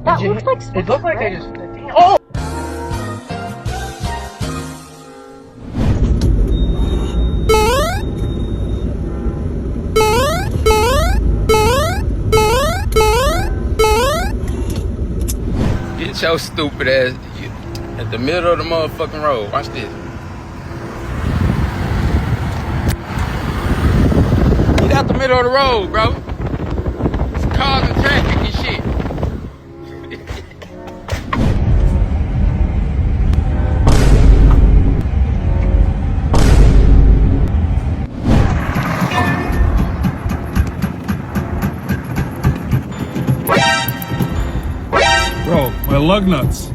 That looked like It looked like I just... Oh! Get your stupid ass at the middle of the motherfucking road. Watch this. Get out the middle of the road, bro. It's causing traffic and shit. Bro, my lug nuts.